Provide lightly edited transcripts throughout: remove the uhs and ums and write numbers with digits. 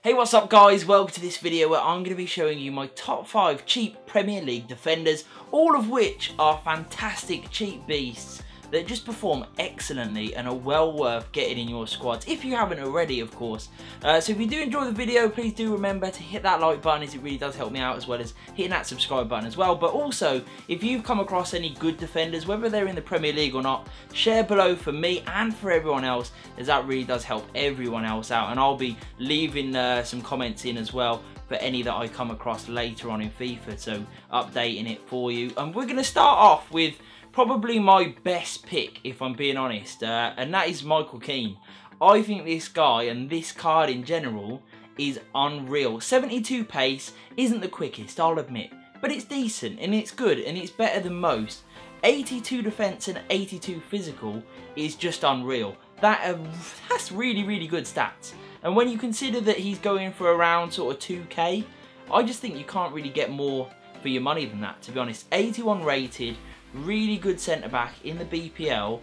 Hey, what's up guys? Welcome to this video where I'm going to be showing you my top 5 cheap Premier League defenders, all of which are fantastic cheap beasts that just perform excellently and are well worth getting in your squads, if you haven't already, of course. So if you do enjoy the video, please do remember to hit that like button, as it really does help me out, as well as hitting that subscribe button as well. But also, if you've come across any good defenders, whether they're in the Premier League or not, share below for me and for everyone else, as that really does help everyone else out. And I'll be leaving some comments in as well for any that I come across later on in FIFA, so updating it for you. And we're going to start off with probably my best pick, if I'm being honest, and that is Michael Keane. I think this guy and this card in general is unreal. 72 pace isn't the quickest, I'll admit, but it's decent and it's good and it's better than most. 82 defence and 82 physical is just unreal. That's really good stats. And when you consider that he's going for around sort of 2k, I just think you can't really get more for your money than that, to be honest. 81 rated, really good centre back in the BPL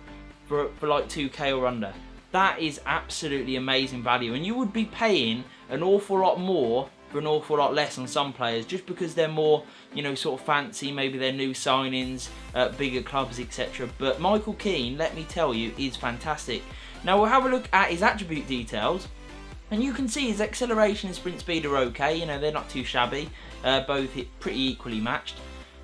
for like 2k or under. That is absolutely amazing value, and you would be paying an awful lot more for an awful lot less on some players, just because they're more, you know, sort of fancy, maybe they're new signings, bigger clubs, etc. But Michael Keane, let me tell you, is fantastic. Now we'll have a look at his attribute details, and you can see his acceleration and sprint speed are okay, you know, they're not too shabby, both hit pretty equally matched.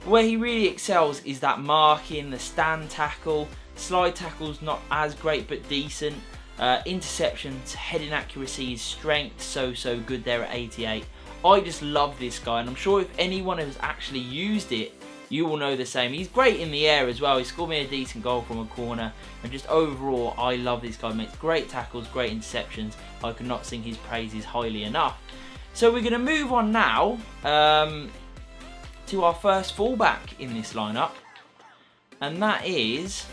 Where he really excels is that marking, the stand tackle, slide tackle's not as great but decent, interceptions, heading accuracy, his strength, so good there at 88. I just love this guy, and I'm sure if anyone has actually used it, you will know the same. He's great in the air as well. He scored me a decent goal from a corner, and just overall, I love this guy. He makes great tackles, great interceptions. I could not sing his praises highly enough. So we're going to move on now to our first fullback in this lineup, and that is,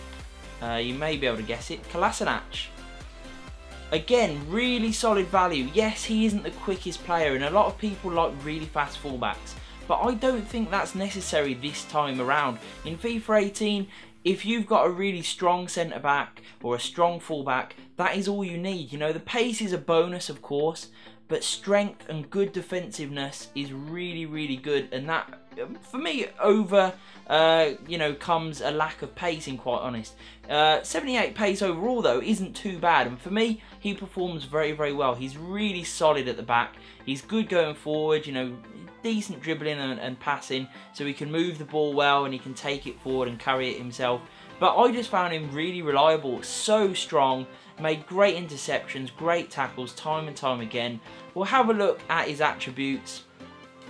you may be able to guess it, Kolasinac. Again, really solid value. Yes, he isn't the quickest player, and a lot of people like really fast fullbacks, but I don't think that's necessary this time around. In FIFA 18, if you've got a really strong centre-back or a strong fullback, that is all you need. You know, the pace is a bonus, of course, but strength and good defensiveness is really good, and that, for me, over you know, comes a lack of pacing, quite honest. 78 pace overall though isn't too bad, and for me he performs very well. He's really solid at the back, he's good going forward, you know, decent dribbling and passing, so he can move the ball well and he can take it forward and carry it himself. But I just found him really reliable, so strong, made great interceptions, great tackles time and time again. We'll have a look at his attributes.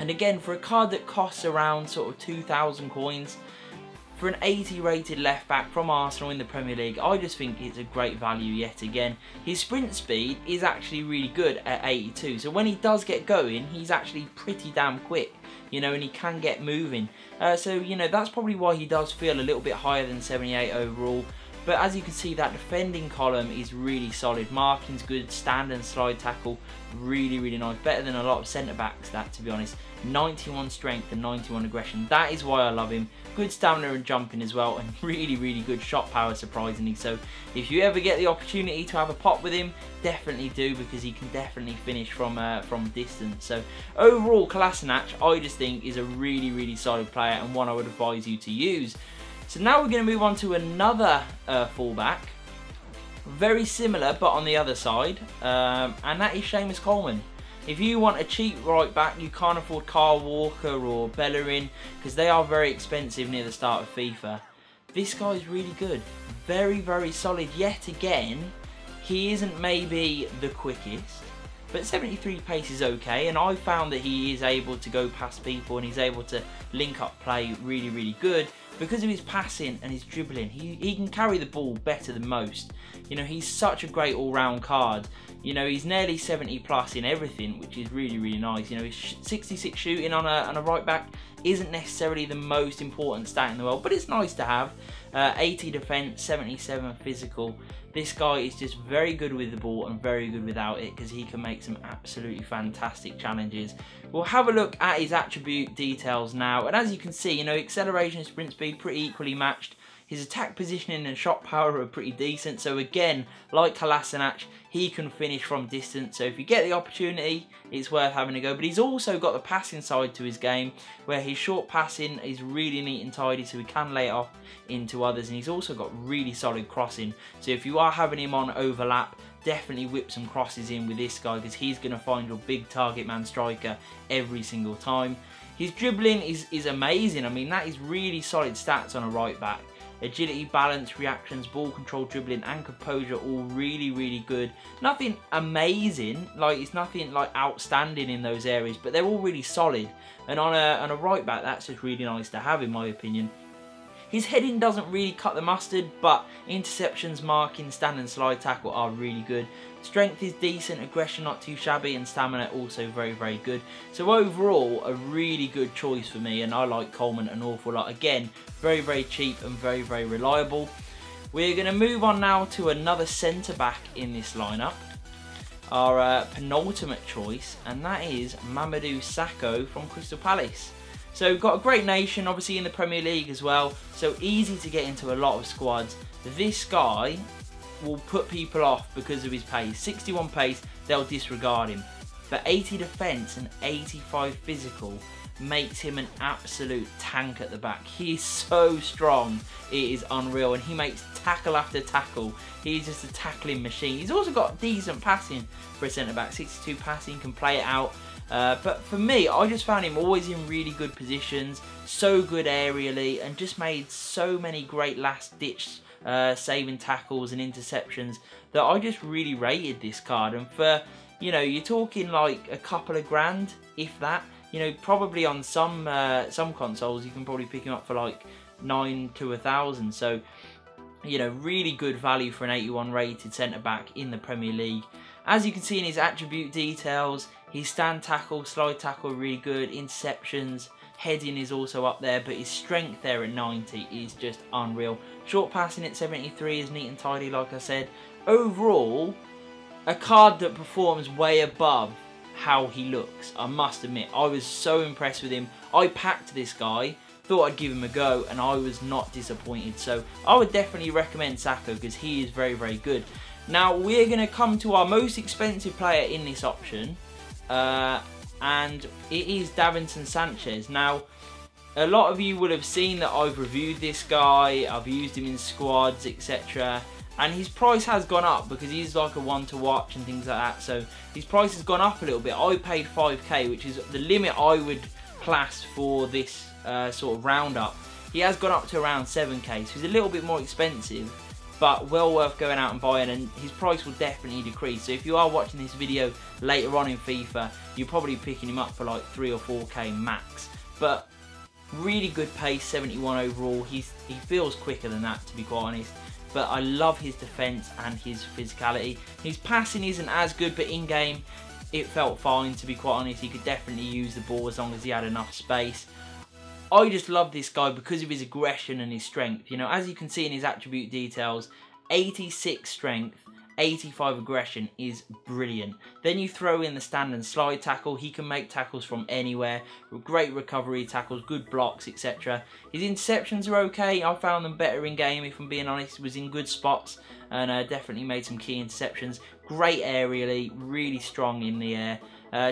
And again, for a card that costs around sort of 2,000 coins, for an 80 rated left back from Arsenal in the Premier League, I just think it's a great value yet again. His sprint speed is actually really good at 82, so when he does get going, he's actually pretty damn quick, you know, and he can get moving. So, you know, that's probably why he does feel a little bit higher than 78 overall. But as you can see, that defending column is really solid. Marking's good, stand and slide tackle, really nice. Better than a lot of centre-backs, that, to be honest. 91 strength and 91 aggression. That is why I love him. Good stamina and jumping as well, and really good shot power, surprisingly. So if you ever get the opportunity to have a pop with him, definitely do, because he can definitely finish from distance. So overall, Kolasinac, I just think, is a really solid player, and one I would advise you to use. So now we're going to move on to another fullback, very similar but on the other side, and that is Coleman. If you want a cheap right back, you can't afford Kyle Walker or Bellerin, because they are very expensive near the start of FIFA. This guy is really good, very solid yet again. He isn't maybe the quickest, but 73 pace is okay, and I found that he is able to go past people and he's able to link up play really good. Because of his passing and his dribbling, he can carry the ball better than most. You know, he's such a great all-round card. You know, he's nearly 70 plus in everything, which is really nice. You know, his 66 shooting on a right back isn't necessarily the most important stat in the world, but it's nice to have. 80 defense, 77 physical. This guy is just very good with the ball and very good without it, because he can make some absolutely fantastic challenges. We'll have a look at his attribute details now, and as you can see, you know, acceleration and sprint speed pretty equally matched. His attack positioning and shot power are pretty decent. So again, like Kolasinac, he can finish from distance. So if you get the opportunity, it's worth having a go. But he's also got the passing side to his game, where his short passing is really neat and tidy, so he can lay it off into others. And he's also got really solid crossing. So if you are having him on overlap, definitely whip some crosses in with this guy, because he's going to find your big target man striker every single time. His dribbling is amazing. I mean, that is really solid stats on a right back. Agility, balance, reactions, ball control, dribbling and composure, all really good. Nothing amazing, like it's nothing like outstanding in those areas, but they're all really solid. And on a right back, that's just really nice to have, in my opinion. His heading doesn't really cut the mustard, but interceptions, marking, stand and slide tackle are really good. Strength is decent, aggression not too shabby, and stamina also very good. So overall, a really good choice for me, and I like Coleman an awful lot. Again, very cheap and very reliable. We're going to move on now to another centre-back in this lineup. Our penultimate choice, and that is Mamadou Sakho from Crystal Palace. So got a great nation, obviously in the Premier League as well, so easy to get into a lot of squads. This guy will put people off because of his pace. 61 pace, they'll disregard him. But 80 defence and 85 physical makes him an absolute tank at the back. He is so strong, it is unreal, and he makes tackle after tackle. He's just a tackling machine. He's also got decent passing for a centre-back, 62 passing, can play it out. But for me, I just found him always in really good positions, so good aerially, and just made so many great last-ditch saving tackles and interceptions that I just really rated this card. And for, you know, you're talking like a couple of grand, if that. You know, probably on some consoles you can probably pick him up for like 9 to 1,000. So, you know, really good value for an 81 rated centre back in the Premier League. As you can see in his attribute details, his stand tackle, slide tackle are really good, interceptions, heading is also up there, but his strength there at 90 is just unreal. Short passing at 73 is neat and tidy, like I said. Overall, a card that performs way above how he looks, I must admit. I was so impressed with him. I packed this guy, thought I'd give him a go, and I was not disappointed. So I would definitely recommend Sakho, because he is very good. Now we're going to come to our most expensive player in this option, and it is Davinson Sanchez. Now, a lot of you will have seen that I've reviewed this guy, I've used him in squads, etc. And his price has gone up because he's like a one to watch and things like that. So his price has gone up a little bit. I paid 5k, which is the limit I would class for this sort of roundup. He has gone up to around 7k, so he's a little bit more expensive, but well worth going out and buying, and his price will definitely decrease. So if you are watching this video later on in FIFA, you're probably picking him up for like 3 or 4k max. But really good pace, 71 overall. He feels quicker than that, to be quite honest. But I love his defence and his physicality. His passing isn't as good, but in-game it felt fine, to be quite honest. He could definitely use the ball as long as he had enough space. I just love this guy because of his aggression and his strength. You know, as you can see in his attribute details, 86 strength, 85 aggression is brilliant. Then you throw in the stand and slide tackle. He can make tackles from anywhere. Great recovery tackles, good blocks, etc. His interceptions are okay. I found them better in game, if I'm being honest. He was in good spots and definitely made some key interceptions. Great aerially, really strong in the air.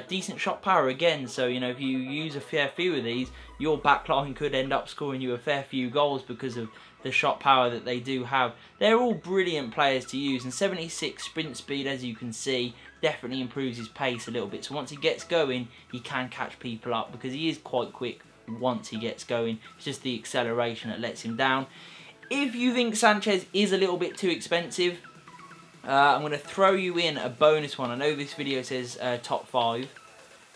Decent shot power again, so you know, if you use a fair few of these, your backline could end up scoring you a fair few goals because of the shot power that they do have. They're all brilliant players to use, and 76 sprint speed, as you can see, definitely improves his pace a little bit. So once he gets going, he can catch people up because he is quite quick once he gets going. It's just the acceleration that lets him down. If you think Sanchez is a little bit too expensive, I'm going to throw you in a bonus one. I know this video says top 5,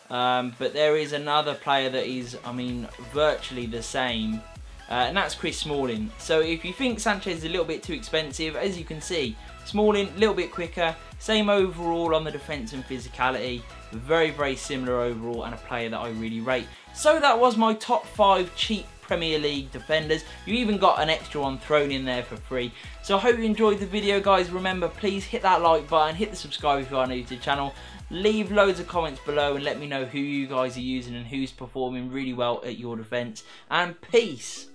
but there is another player that is, I mean, virtually the same, and that's Chris Smalling. So if you think Sanchez is a little bit too expensive, as you can see, Smalling a little bit quicker, same overall on the defence and physicality, very similar overall, and a player that I really rate. So that was my top 5 cheap Premier League defenders. You even got an extra one thrown in there for free. So I hope you enjoyed the video, guys. Remember, please hit that like button, hit the subscribe if you are new to the channel, leave loads of comments below and let me know who you guys are using and who's performing really well at your defence, and peace.